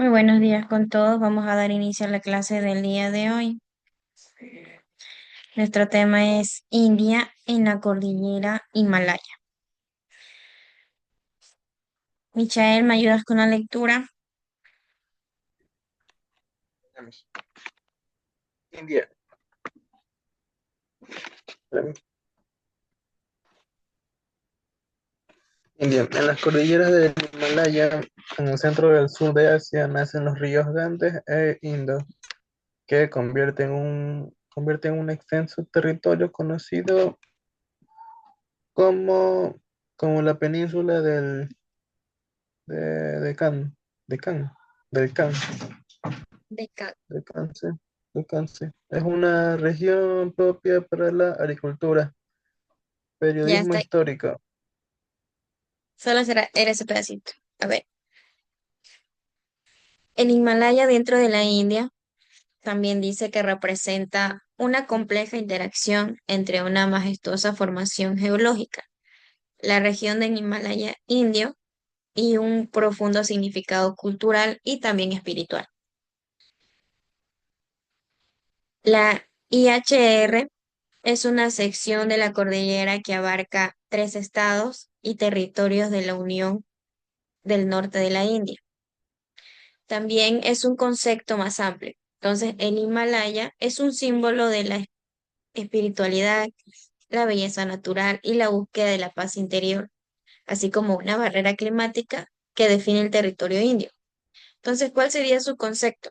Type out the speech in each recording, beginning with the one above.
Muy buenos días con todos. Vamos a dar inicio a la clase del día de hoy. Nuestro tema es India en la cordillera Himalaya. Michael, ¿me ayudas con la lectura? Veamos. India. Espérame. India. En las cordilleras del Himalaya, en el centro del sur de Asia, nacen los ríos Ganges e Indo, que convierten un extenso territorio conocido como, como la península de, de Can, de Can, del Can, Beca. de Canse, de Canse. Es una región propia para la agricultura, Ya periodismo está. histórico. Era ese pedacito. A ver. El Himalaya dentro de la India también dice que representa una compleja interacción entre una majestuosa formación geológica, la región del Himalaya indio y un profundo significado cultural y también espiritual. La IHR es una sección de la cordillera que abarca 3 estados y territorios de la Unión del Norte de la India. También es un concepto más amplio. Entonces, el Himalaya es un símbolo de la espiritualidad, la belleza natural y la búsqueda de la paz interior, así como una barrera climática que define el territorio indio. Entonces, ¿cuál sería su concepto?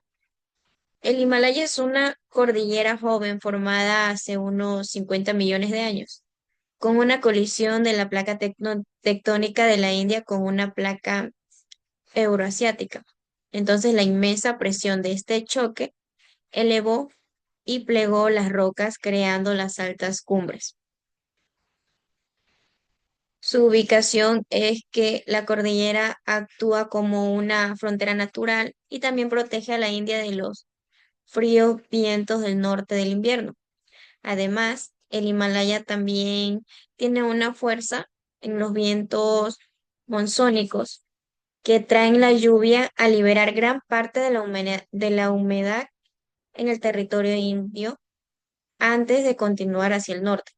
El Himalaya es una cordillera joven formada hace unos 50 millones de años con una colisión de la placa tectónica de la India con una placa euroasiática. Entonces, la inmensa presión de este choque elevó y plegó las rocas, creando las altas cumbres. Su ubicación es que la cordillera actúa como una frontera natural y también protege a la India de los fríos vientos del norte del invierno. Además, el Himalaya también tiene una fuerza en los vientos monzónicos que traen la lluvia a liberar gran parte de la humedad en el territorio indio antes de continuar hacia el norte,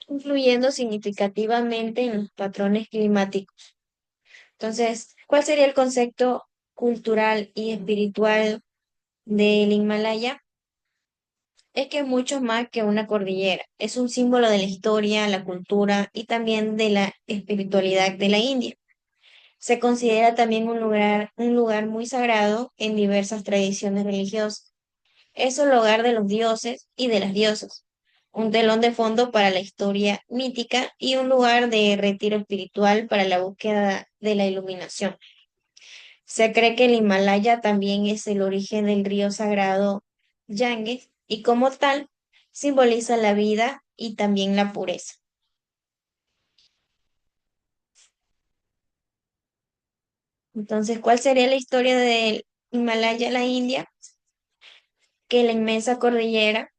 influyendo significativamente en los patrones climáticos. Entonces, ¿cuál sería el concepto cultural y espiritual del Himalaya? Es que es mucho más que una cordillera, es un símbolo de la historia, la cultura y también de la espiritualidad de la India. Se considera también un lugar muy sagrado en diversas tradiciones religiosas. Es el hogar de los dioses y de las diosas, un telón de fondo para la historia mítica y un lugar de retiro espiritual para la búsqueda de la iluminación. Se cree que el Himalaya también es el origen del río sagrado Ganges y como tal simboliza la vida y también la pureza. Entonces, ¿cuál sería la historia del Himalaya a la India? Que la inmensa cordillera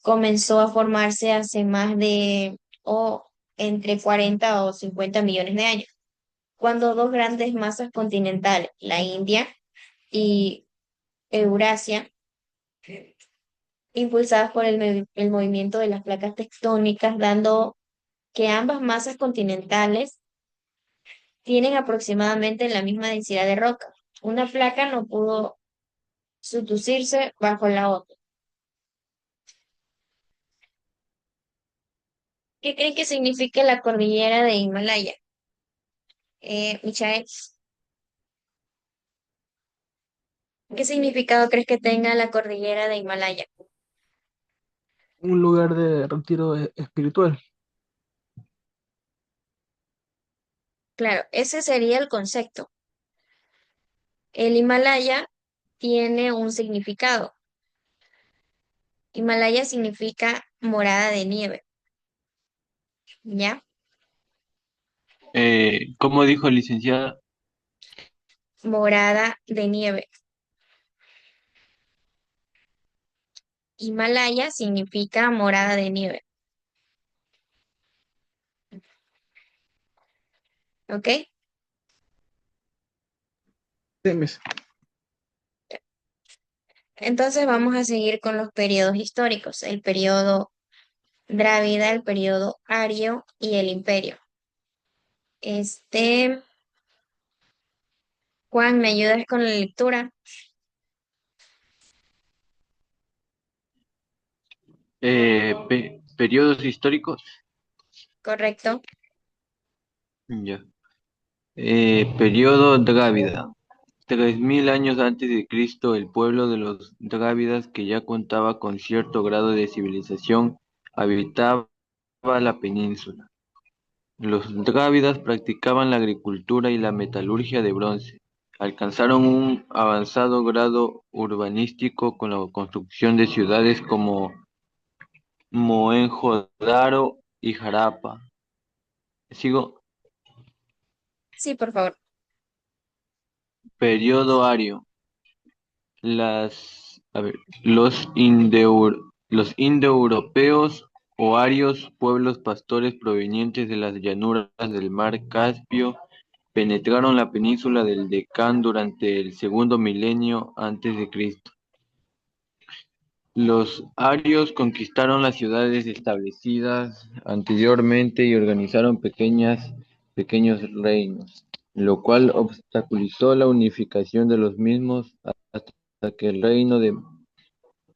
comenzó a formarse hace más de o entre 40 o 50 millones de años, cuando dos grandes masas continentales, la India y Eurasia, impulsadas por el movimiento de las placas tectónicas, dando que ambas masas continentales tienen aproximadamente la misma densidad de roca. Una placa no pudo sutucirse bajo la otra. ¿Qué creen que significa la cordillera de Himalaya? Michael, ¿qué significado crees que tenga la cordillera de Himalaya? Un lugar de retiro espiritual. Claro, ese sería el concepto. El Himalaya tiene un significado. Himalaya significa morada de nieve, ¿ya? ¿Cómo dijo licenciada? Morada de nieve. Himalaya significa morada de nieve, ¿ok? Sí, mis. Entonces vamos a seguir con los periodos históricos, el periodo Drávida, el periodo Ario y el Imperio. Este, Juan, ¿me ayudas con la lectura? Periodos históricos. ¿Correcto? Ya. Periodo Drávida. 3000 años antes de Cristo, el pueblo de los Drávidas, que ya contaba con cierto grado de civilización, habitaba la península. Los Drávidas practicaban la agricultura y la metalurgia de bronce. Alcanzaron un avanzado grado urbanístico con la construcción de ciudades como Mohenjo-Daro y Jarapa. Sigo. Sí, por favor. Periodo Ario. A ver, los indoeuropeos o arios, pueblos pastores provenientes de las llanuras del mar Caspio, penetraron la península del Deccan durante el segundo milenio antes de Cristo. Los arios conquistaron las ciudades establecidas anteriormente y organizaron pequeños reinos, lo cual obstaculizó la unificación de los mismos hasta que el reino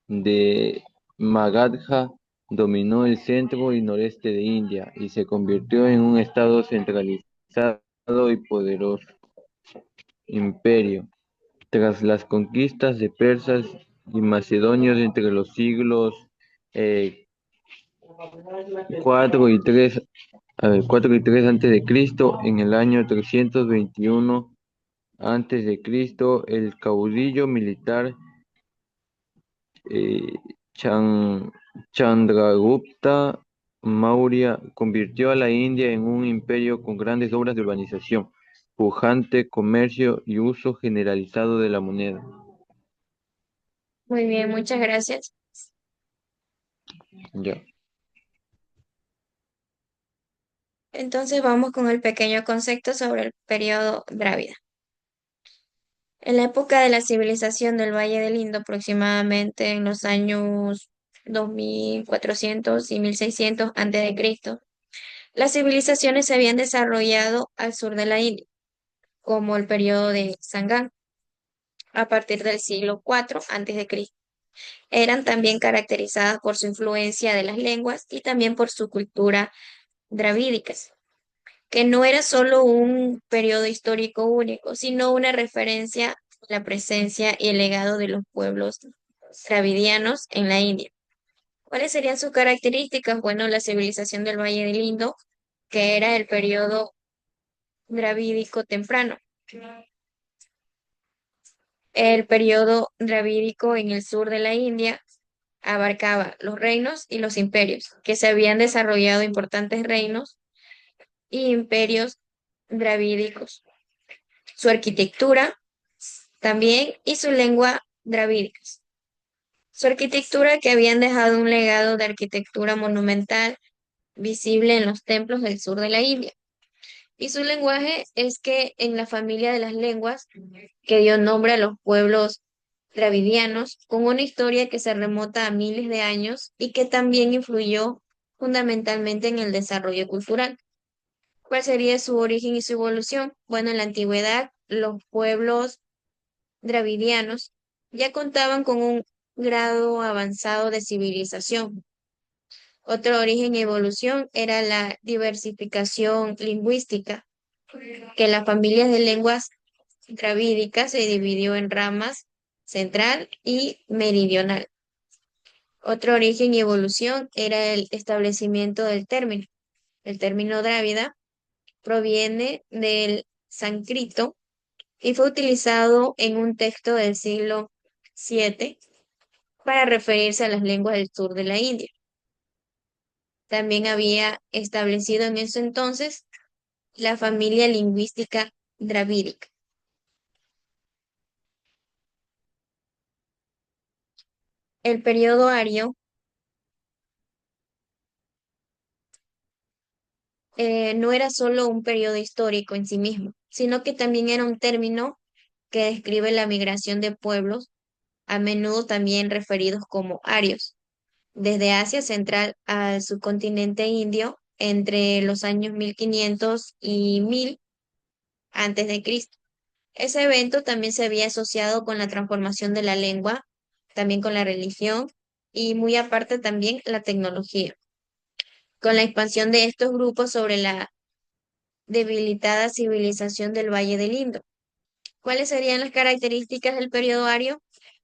de Magadha dominó el centro y noreste de India y se convirtió en un estado centralizado y poderoso imperio. Tras las conquistas de persas y macedonios entre los siglos eh, 4 y 3, 4 y 3 antes de Cristo, en el año 321 antes de Cristo, el caudillo militar eh, Chan- Chandragupta Maurya convirtió a la India en un imperio con grandes obras de urbanización, pujante comercio y uso generalizado de la moneda. Muy bien, muchas gracias. Ya. Entonces vamos con el pequeño concepto sobre el periodo Drávida. En la época de la civilización del Valle del Indo, aproximadamente en los años 2400 y 1600 a.C., las civilizaciones se habían desarrollado al sur de la India, como el periodo de Sangam, a partir del siglo IV a.C. Eran también caracterizadas por su influencia de las lenguas y también por su cultura dravídica, que no era solo un periodo histórico único, sino una referencia a la presencia y el legado de los pueblos dravidianos en la India. ¿Cuáles serían sus características? Bueno, la civilización del Valle del Indo, que era el periodo dravídico temprano. El periodo dravídico en el sur de la India abarcaba los reinos y los imperios, que se habían desarrollado importantes reinos y imperios dravídicos. Su arquitectura también y su lengua dravídicas. Su arquitectura, que habían dejado un legado de arquitectura monumental visible en los templos del sur de la India. Y su lenguaje es que en la familia de las lenguas que dio nombre a los pueblos dravidianos, con una historia que se remota a miles de años y que también influyó fundamentalmente en el desarrollo cultural. ¿Cuál sería su origen y su evolución? Bueno, en la antigüedad, los pueblos dravidianos ya contaban con un grado avanzado de civilización. Otro origen y evolución era la diversificación lingüística, que las familias de lenguas dravídicas se dividió en ramas central y meridional. Otro origen y evolución era el establecimiento del término. El término drávida proviene del sánscrito y fue utilizado en un texto del siglo VII para referirse a las lenguas del sur de la India. También había establecido en ese entonces la familia lingüística dravídica. El periodo ario no era solo un periodo histórico en sí mismo, sino que también era un término que describe la migración de pueblos, a menudo también referidos como arios, desde Asia Central al subcontinente indio entre los años 1500 y 1000 antes de Cristo. Ese evento también se había asociado con la transformación de la lengua, también con la religión y muy aparte también la tecnología, con la expansión de estos grupos sobre la debilitada civilización del Valle del Indo. ¿Cuáles serían las características del periodo ario?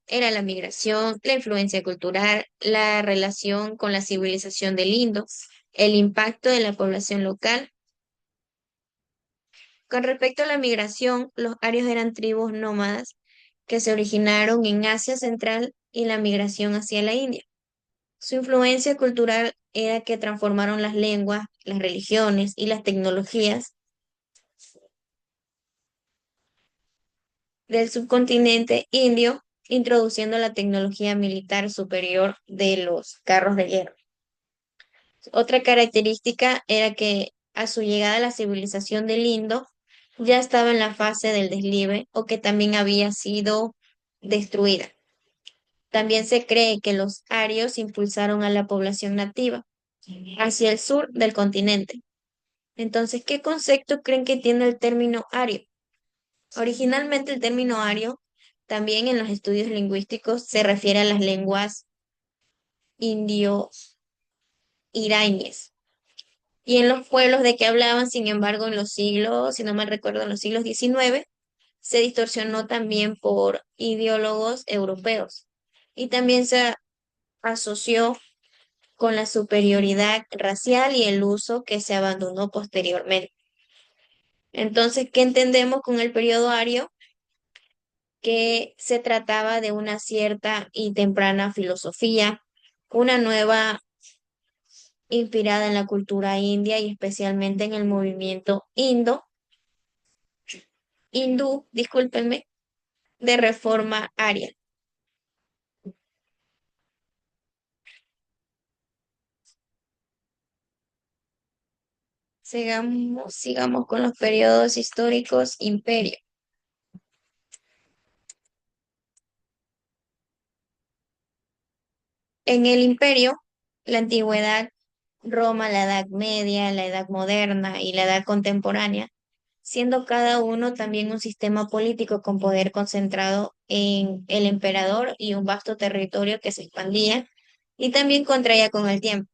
Era la migración, la influencia cultural, la relación con la civilización del Indo, el impacto de la población local. Con respecto a la migración, los arios eran tribus nómadas que se originaron en Asia Central y la migración hacia la India. Su influencia cultural era que transformaron las lenguas, las religiones y las tecnologías del subcontinente indio, introduciendo la tecnología militar superior de los carros de guerra. Otra característica era que a su llegada a la civilización del Indo ya estaba en la fase del deslive o que también había sido destruida. También se cree que los arios impulsaron a la población nativa hacia el sur del continente. Entonces, ¿qué concepto creen que tiene el término ario? Originalmente el término ario, también en los estudios lingüísticos, se refiere a las lenguas indio-iraníes. Y en los pueblos de que hablaban, sin embargo, en los siglos, si no mal recuerdo, en los siglos XIX, se distorsionó también por ideólogos europeos. Y también se asoció con la superioridad racial y el uso que se abandonó posteriormente. Entonces, ¿qué entendemos con el periodo ario? Que se trataba de una cierta y temprana filosofía, una nueva inspirada en la cultura india y especialmente en el movimiento hindú, discúlpenme, de reforma aria. Sigamos con los periodos históricos, imperio. En el imperio, la antigüedad, Roma, la Edad Media, la Edad Moderna y la Edad Contemporánea, siendo cada uno también un sistema político con poder concentrado en el emperador y un vasto territorio que se expandía y también contraía con el tiempo.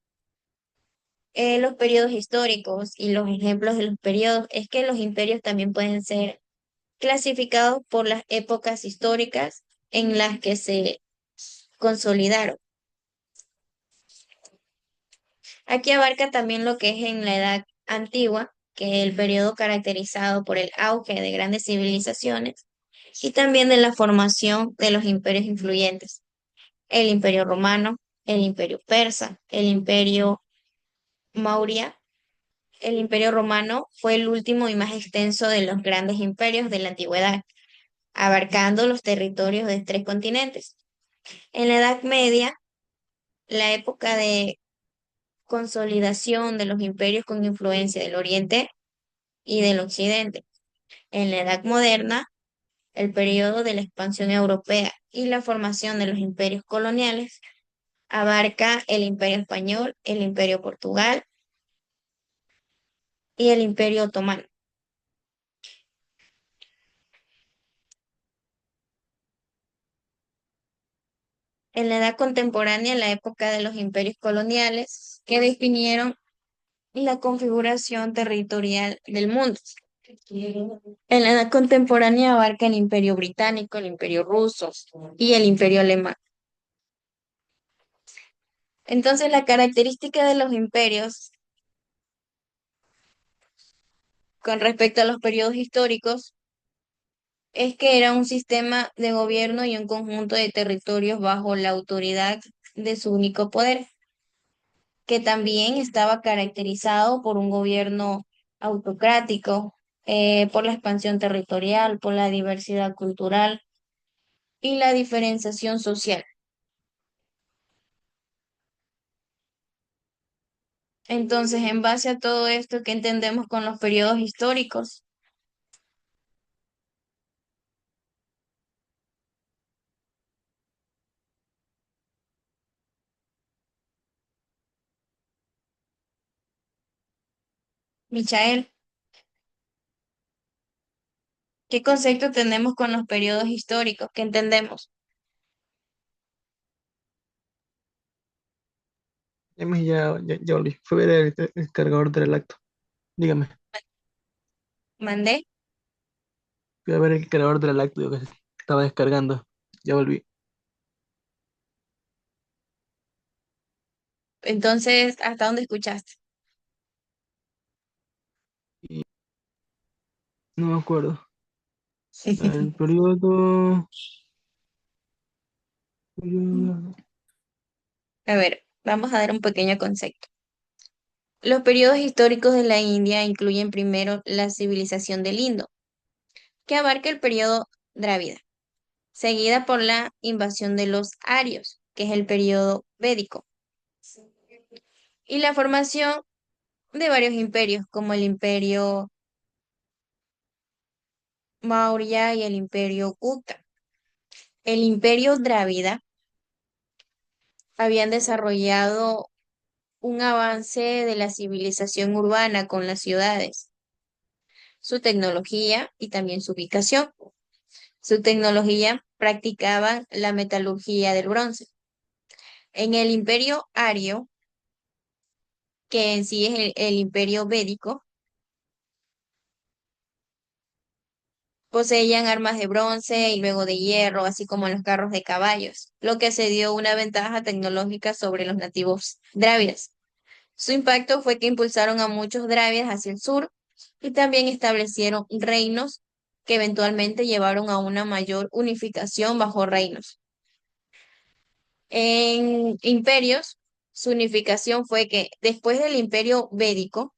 Los periodos históricos y los ejemplos de los periodos es que los imperios también pueden ser clasificados por las épocas históricas en las que se consolidaron. Aquí abarca también lo que es en la Edad Antigua, que es el periodo caracterizado por el auge de grandes civilizaciones y también de la formación de los imperios influyentes, el Imperio Romano, el Imperio Persa, el Imperio Maurya. El Imperio Romano fue el último y más extenso de los grandes imperios de la antigüedad, abarcando los territorios de tres continentes. En la Edad Media, la época de consolidación de los imperios con influencia del Oriente y del Occidente. En la Edad Moderna, el periodo de la expansión europea y la formación de los imperios coloniales abarca el Imperio Español, el Imperio Portugal y el Imperio Otomano. En la edad contemporánea, la época de los imperios coloniales que definieron la configuración territorial del mundo. En la edad contemporánea abarca el Imperio Británico, el Imperio Ruso y el Imperio Alemán. Entonces, la característica de los imperios con respecto a los periodos históricos es que era un sistema de gobierno y un conjunto de territorios bajo la autoridad de su único poder, que también estaba caracterizado por un gobierno autocrático, por la expansión territorial, por la diversidad cultural y la diferenciación social. Entonces, en base a todo esto, ¿qué entendemos con los periodos históricos? Michael, ¿qué concepto tenemos con los periodos históricos? ¿Qué entendemos? Ya volví. Fue ver el cargador del lacto. Dígame. ¿Mandé? Fui a ver el cargador del lacto que estaba descargando. Ya volví. Entonces, ¿hasta dónde escuchaste? Y no me acuerdo. El periodo. A ver, vamos a dar un pequeño concepto. Los periodos históricos de la India incluyen primero la civilización del Indo, que abarca el periodo Drávida, seguida por la invasión de los arios, que es el periodo védico, y la formación de varios imperios, como el imperio Maurya y el imperio Gupta. El imperio Drávida habían desarrollado un avance de la civilización urbana con las ciudades, su tecnología y también su ubicación. Su tecnología practicaban la metalurgia del bronce. En el imperio ario, que en sí es el imperio védico, poseían armas de bronce y luego de hierro, así como los carros de caballos, lo que se dio una ventaja tecnológica sobre los nativos drávidas. Su impacto fue que impulsaron a muchos drávidas hacia el sur y también establecieron reinos que eventualmente llevaron a una mayor unificación bajo reinos. En imperios, su unificación fue que después del imperio védico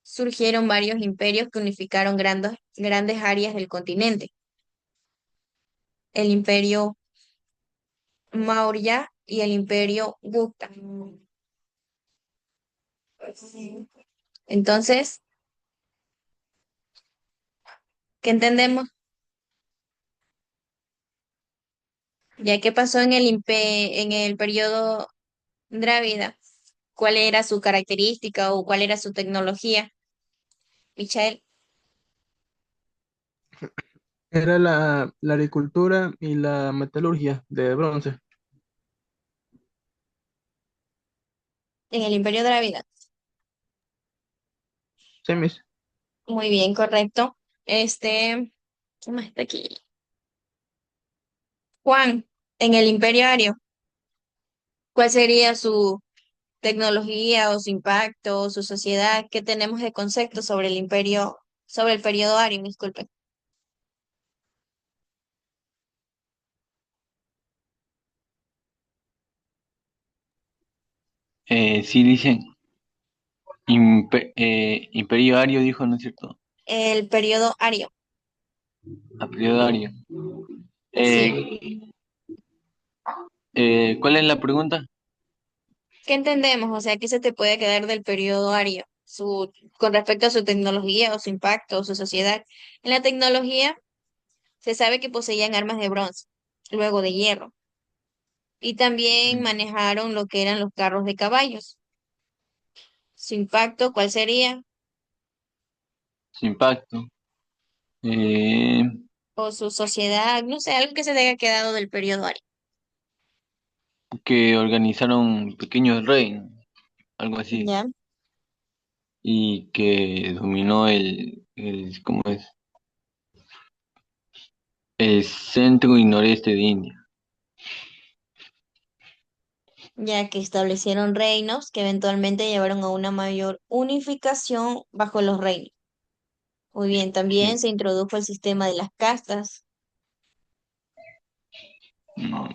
surgieron varios imperios que unificaron grandes áreas del continente. El imperio Maurya y el imperio Gupta. Entonces, ¿qué entendemos? Ya que pasó en en el periodo Drávida, ¿cuál era su característica o cuál era su tecnología? Michael, Era la agricultura y la metalurgia de bronce. en el imperio Drávida. Sí, mis. Muy bien, correcto. ¿Qué más está aquí? Juan, en el imperio ario, ¿cuál sería su tecnología o su impacto o su sociedad? ¿Qué tenemos de concepto sobre el imperio, sobre el periodo ario? Disculpen. Sí, dicen Imperio Ario, dijo, ¿no es cierto? El periodo ario, A periodo Ario. sí. Eh, ¿Cuál es la pregunta? ¿Qué entendemos? O sea, ¿qué se te puede quedar del periodo ario? Con respecto a su tecnología o su impacto o su sociedad. En la tecnología se sabe que poseían armas de bronce, luego de hierro, y también manejaron lo que eran los carros de caballos. Su impacto, ¿cuál sería? Su impacto. Eh, O su sociedad, no sé, algo que se te haya quedado del periodo ario. que organizaron pequeños reinos, algo así, ¿Ya? y que dominó ¿cómo es? El centro y noreste de India. Ya que establecieron reinos que eventualmente llevaron a una mayor unificación bajo los reinos. Muy bien, también Sí. se introdujo el sistema de las castas Mm,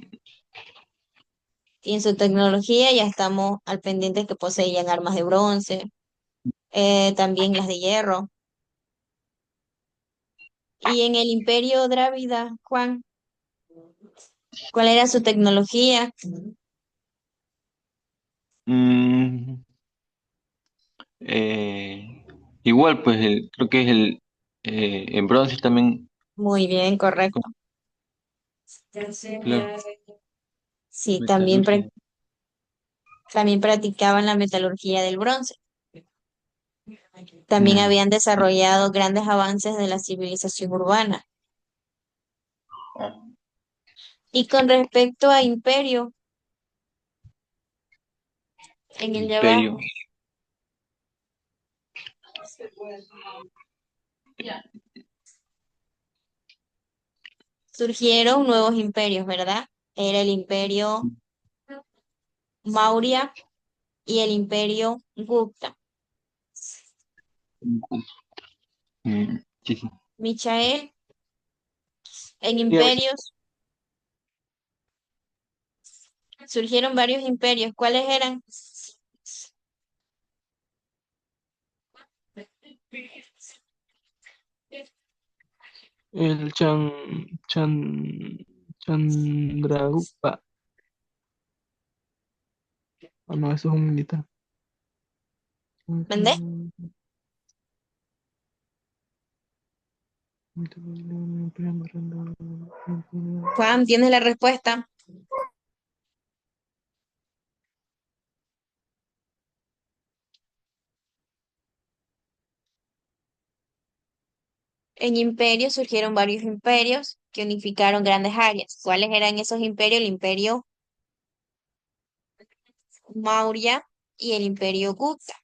y en su tecnología ya estamos al pendiente que poseían armas de bronce, también las de hierro. Y en el imperio Drávida, Juan, ¿cuál era su tecnología? mm, igual, pues creo que es en bronce también, Muy bien, correcto. claro, Sí, metalurgia. también practicaban la metalurgia del bronce. También Mm, habían desarrollado grandes avances de la civilización urbana. Y con respecto a imperio, en el de Imperio. abajo, surgieron nuevos imperios, ¿verdad? Era el imperio Maurya y el imperio Gupta. Sí, sí. Michael, en Dígame. imperios surgieron varios imperios. ¿Cuáles eran? El Chandragupta. Ah, no, eso es un militar. ¿Vendé? Juan, ¿tienes la respuesta? En imperios surgieron varios imperios que unificaron grandes áreas. ¿Cuáles eran esos imperios? El imperio Maurya y el imperio Gupta.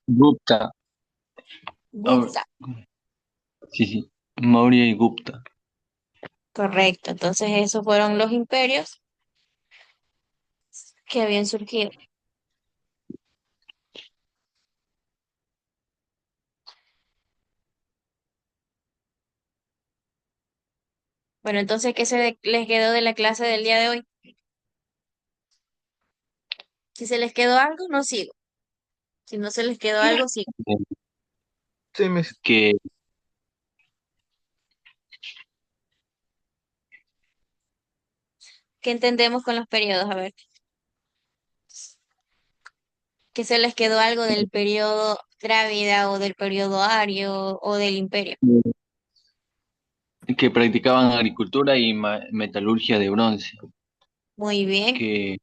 Gupta. Ah, Gupta, sí, sí. Maurya y Gupta. correcto. Entonces esos fueron los imperios que habían surgido. Bueno, entonces, ¿qué les quedó de la clase del día de hoy? Si se les quedó algo, no sigo. Si no se les quedó algo, sigo. Sí, Que ¿Qué entendemos con los periodos? A ver, ¿que se les quedó algo del periodo Drávida o del periodo Ario o del imperio? que practicaban agricultura y metalurgia de bronce, Muy bien, que,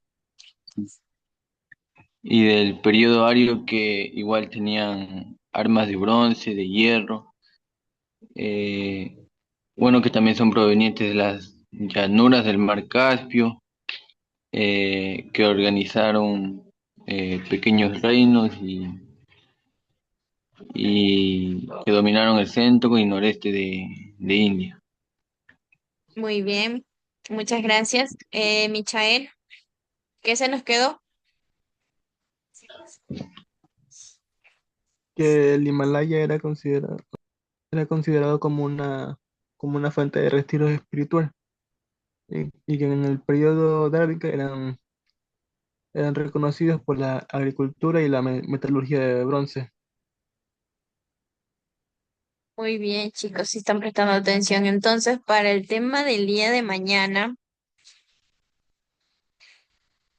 y del periodo ario que igual tenían armas de bronce, de hierro, eh, bueno, que también son provenientes de las llanuras del mar Caspio, que organizaron pequeños reinos y que dominaron el centro y noreste de India. muy bien. Muchas gracias. Michael, ¿qué se nos quedó? que el Himalaya era considerado como una fuente de retiro espiritual y que en el periodo Drávica eran reconocidos por la agricultura y la metalurgia de bronce. Muy bien, chicos, si están prestando atención. Entonces, para el tema del día de mañana,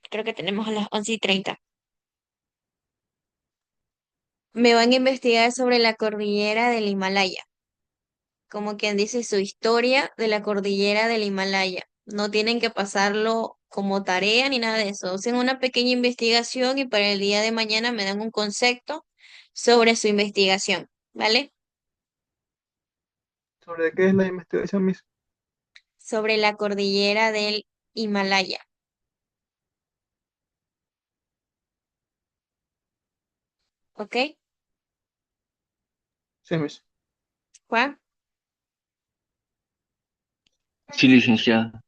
creo que tenemos a las 11:30. Me van a investigar sobre la cordillera del Himalaya, como quien dice su historia de la cordillera del Himalaya. No tienen que pasarlo como tarea ni nada de eso. Hacen una pequeña investigación y para el día de mañana me dan un concepto sobre su investigación, ¿vale? ¿Sobre qué es la investigación, Miss? Sobre la cordillera del Himalaya, ¿ok? Sí, Miss. Juan. Sí, licenciada.